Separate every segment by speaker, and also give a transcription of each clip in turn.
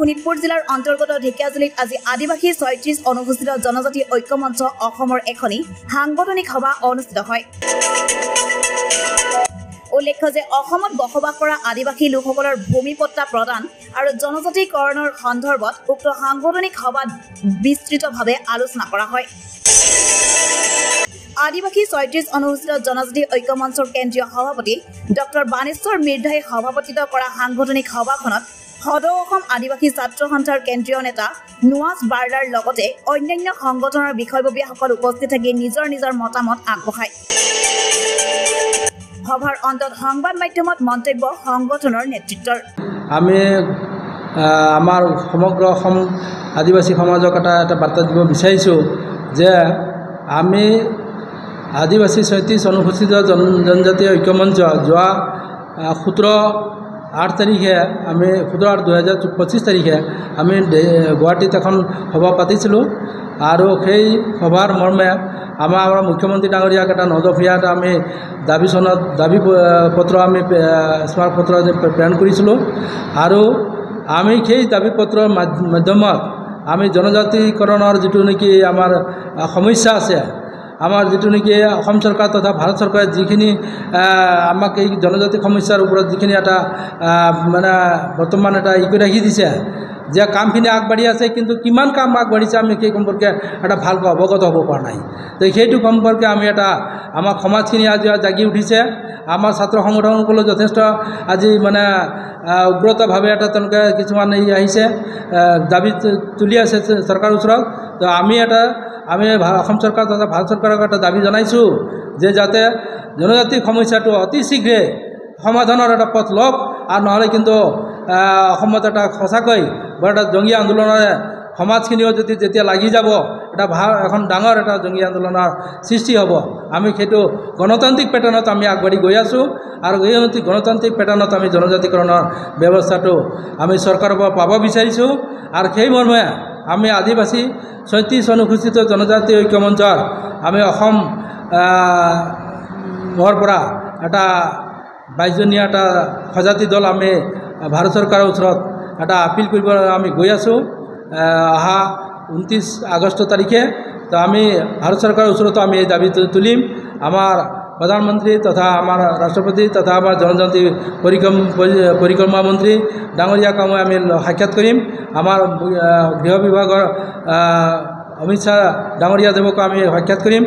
Speaker 1: শোণিতপুৰ জিলাৰ অন্তৰ্গত ঢেকিয়াজুলিত আজি আদিবাসী ৩৬ অনুসূচিত জনজাতি ঐক্য মঞ্চ অসমৰ এখনি সাংগঠনিক সভা অনুষ্ঠিত হয়। উল্লেখ্য যে অসমত বসবাস কৰা আদিবাসী লোকসকলৰ ভূমি পট্টা প্ৰদান আৰু জনজাতিকৰণৰ সন্দৰ্ভত উক্ত সাংগঠনিক সভাত বিস্তৃতভাৱে আলোচনা কৰা হয়। আদিবাসী ৩৬ অনুসূচিত জনজাতি ঐক্য মঞ্চৰ কেন্দ্ৰীয় সভাপতি ডক্টৰ বাণেশ্বৰ মিৰ্ধাই সভাপতিত্ব কৰা সাংগঠনিক সভাখনত সদৌ অসম আদিবাসী ছাত্ৰ সন্থাৰ কেন্দ্ৰীয় নেতা নুৱাজ বাৰ্লাৰ লগতে অন্যান্য সংগঠনৰ বিষয়ববীয়াসকল উপস্থিত থাকি নিজৰ নিজৰ মতামত আগবঢ়ায়। সভাৰ অন্তত সংবাদ মাধ্যমত মন্তব্য সংগঠনৰ নেতৃত্বৰ।
Speaker 2: আমি আমাৰ সমগ্ৰ অসম আদিবাসী সমাজক এটা বাৰ্তা দিব বিচাৰিছোঁ যে আমি আদিবাসী ৩৬ অনুসূচিত জনজাতীয় ঐক্য মঞ্চ যোৱা 17/8 তাৰিখে আমি 17/8/2025 তাৰিখে আমি গুৱাহাটীত এখন সভা পাতিছিলোঁ আৰু সেই সভাৰ মৰ্মে আমাৰ মুখ্যমন্ত্ৰী ডাঙৰীয়াক এটা নজফীয়া এটা আমি দাবী পত্ৰ আমি স্মাৰক পত্ৰ প্ৰেৰণ কৰিছিলোঁ আৰু আমি সেই দাবী পত্ৰৰ মাধ্যমত আমি জনজাতিকৰণৰ যিটো নেকি আমাৰ সমস্যা আছে, আমাৰ যিটো নেকি অসম চৰকাৰ তথা ভাৰত চৰকাৰে যিখিনি আমাক এই জনজাতি সমস্যাৰ ওপৰত যিখিনি এটা মানে বৰ্তমান এটা কৰি ৰাখি দিছে যে কামখিনি আগবাঢ়ি আছে, কিন্তু কিমান কাম আগবাঢ়িছে আমি সেই সম্পৰ্কে এটা ভালকৈ অৱগত হ'ব পৰা নাই। তো সেইটো সম্পৰ্কে আমি আমাৰ সমাজখিনি আজি জাগি উঠিছে। আমাৰ ছাত্ৰ সংগঠনসকলেও যথেষ্ট আজি মানে উগ্ৰতাভাৱে তেওঁলোকে কিছুমান আহিছে, দাবী তুলি আছে চৰকাৰৰ ওচৰত। তো আমি অসম চৰকাৰ তথা ভাৰত চৰকাৰক এটা দাবী জনাইছোঁ যে যাতে জনজাতিৰ সমস্যাটো অতি শীঘ্ৰে সমাধানৰ এটা পথ লওক, আৰু নহ'লে কিন্তু অসমত এটা সঁচাকৈ বৰ এটা জঙ্গী আন্দোলনেৰে সমাজখিনিও যেতিয়া লাগি যাব, এখন ডাঙৰ এটা জঙ্গী আন্দোলনৰ সৃষ্টি হ'ব। আমি সেইটো গণতান্ত্ৰিক পেটাৰ্ণত আমি আগবাঢ়ি গৈ আছোঁ আৰু এই গণতান্ত্ৰিক পেটাৰ্ণত আমি জনজাতিকৰণৰ ব্যৱস্থাটো আমি চৰকাৰৰ পৰা পাব বিচাৰিছোঁ। আৰু সেই মৰ্মে আমি আদিবাসী ৩৬ অনুসূচিত জনজাতি ঐক্য মঞ্চৰ আমি অসমৰ পৰা এটা 22জনীয়া এটা সজাতি দল আমি ভাৰত চৰকাৰৰ ওচৰত এটা আপিল কৰিব আমি গৈ আছোঁ অহা 29 আগষ্ট তাৰিখে। তো আমি ভাৰত চৰকাৰৰ ওচৰতো আমি এই দাবী তুলিম। আমাৰ প্ৰধানমন্ত্ৰী তথা আমাৰ ৰাষ্ট্ৰপতি তথা আমাৰ জনজাতি পৰিক্ৰমা মন্ত্ৰী ডাঙৰীয়াক আমি সাক্ষাৎ কৰিম। আমাৰ গৃহ বিভাগৰ অমিত শ্বাহ ডাঙৰীয়া দেৱকো আমি সাক্ষাৎ কৰিম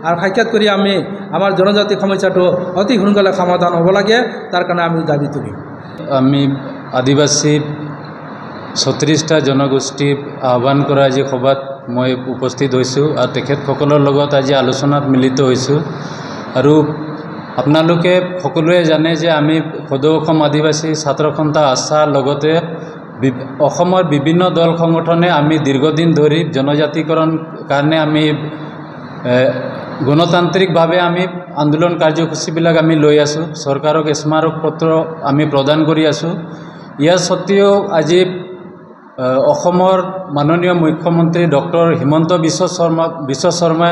Speaker 2: আৰু সাক্ষাৎ কৰি আমি আমাৰ জনজাতি সমস্যাটো অতি সোনকালে সমাধান হ'ব লাগে, তাৰ কাৰণে আমি দাবী তুলিম।
Speaker 3: আমি আদিবাসী ৩৬টা জনগোষ্ঠীক আহ্বান কৰা আজি সভাত মই উপস্থিত হৈছোঁ আৰু তেখেতসকলৰ লগত আজি আলোচনাত মিলিত হৈছোঁ। আৰু আপোনালোকে সকলোৱে জানে যে আমি সদৌ অসম আদিবাসী ছাত্ৰ সন্থা আশা লগতে অসমৰ বিভিন্ন দল সংগঠনে আমি দীৰ্ঘদিন ধৰি জনজাতিকৰণ কাৰণে আমি গণতান্ত্ৰিকভাৱে আমি আন্দোলন কাৰ্যসূচীবিলাক আমি লৈ আছোঁ। চৰকাৰক স্মাৰক পত্ৰ আমি প্ৰদান কৰি আছোঁ। ইয়াৰ স্বত্তেও আজি অসমৰ মাননীয় মুখ্যমন্ত্ৰী ডক্টৰ হিমন্ত বিশ্ব শৰ্মা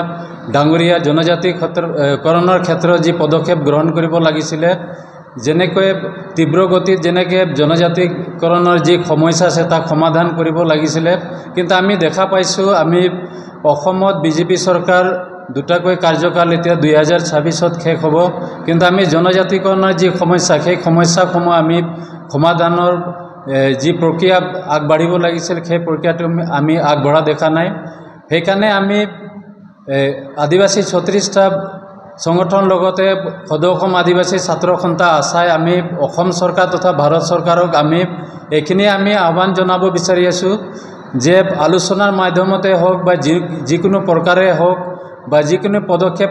Speaker 3: ডাঙৰীয়া জনজাতিকৰণৰ ক্ষেত্ৰত যি পদক্ষেপ গ্ৰহণ কৰিব লাগিছিলে, যেনেকৈ তীব্ৰ গতিত যেনেকৈ জনজাতিকৰণৰ যি সমস্যা আছে তাক সমাধান কৰিব লাগিছিলে, কিন্তু আমি দেখা পাইছোঁ আমি অসমত বিজেপি চৰকাৰ দুটাকৈ কাৰ্যকাল এতিয়া 2026ত শেষ হ'ব, কিন্তু আমি জনজাতিকৰণৰ যি সমস্যা সেই সমস্যাসমূহ আমি সমাধানৰ যি প্ৰক্ৰিয়া আগবাঢ়িব লাগিছিল সেই প্ৰক্ৰিয়াটো আমি আগবঢ়া দেখা নাই। সেইকাৰণে আমি আদিবাসী ৩৬টা সংগঠন লগতে সদৌ অসম আদিবাসী ছাত্ৰ সন্থা আশাই আমি অসম চৰকাৰ তথা ভাৰত চৰকাৰক আমি এইখিনি আমি আহ্বান জনাব বিচাৰি আছোঁ যে আলোচনাৰ মাধ্যমতে হওক বা যিকোনো প্ৰকাৰে হওক বা যিকোনো পদক্ষেপ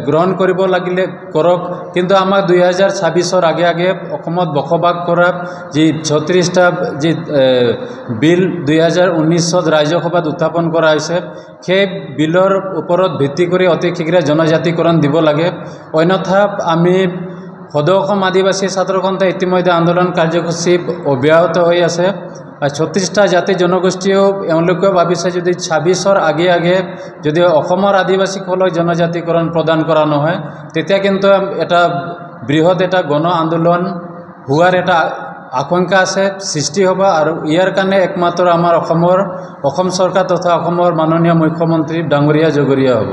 Speaker 3: গ্ৰহণ কৰিব লাগিলে কৰক, কিন্তু আমাক 2026ৰ আগে অসমত বসবাস কৰা যি ৩৬টা যি বিল 2019ত ৰাজ্যসভাত উত্থাপন কৰা হৈছে, সেই বিলৰ ওপৰত ভিত্তি কৰি অতি শীঘ্ৰে জনজাতিকৰণ দিব লাগে। অন্যথা আমি সদৌ অসম আদিবাসী ছাত্ৰ সন্থা ইতিমধ্যে আন্দোলন কাৰ্যসূচী অব্যাহত হৈ আছে। ৩৬টা জাতি জনগোষ্ঠীও এওঁলোকেও ভাবিছে যদি 26ৰ আগে যদি অসমৰ আদিবাসীসকলক জনজাতিকৰণ প্ৰদান কৰা নহয়, তেতিয়া কিন্তু এটা বৃহৎ এটা গণ আন্দোলন হোৱাৰ এটা আশংকা আছে সৃষ্টি হ'ব আৰু ইয়াৰ কাৰণে একমাত্ৰ আমাৰ অসম চৰকাৰ তথা অসমৰ মাননীয় মুখ্যমন্ত্ৰী ডাঙৰীয়া জগৰীয়া হ'ব।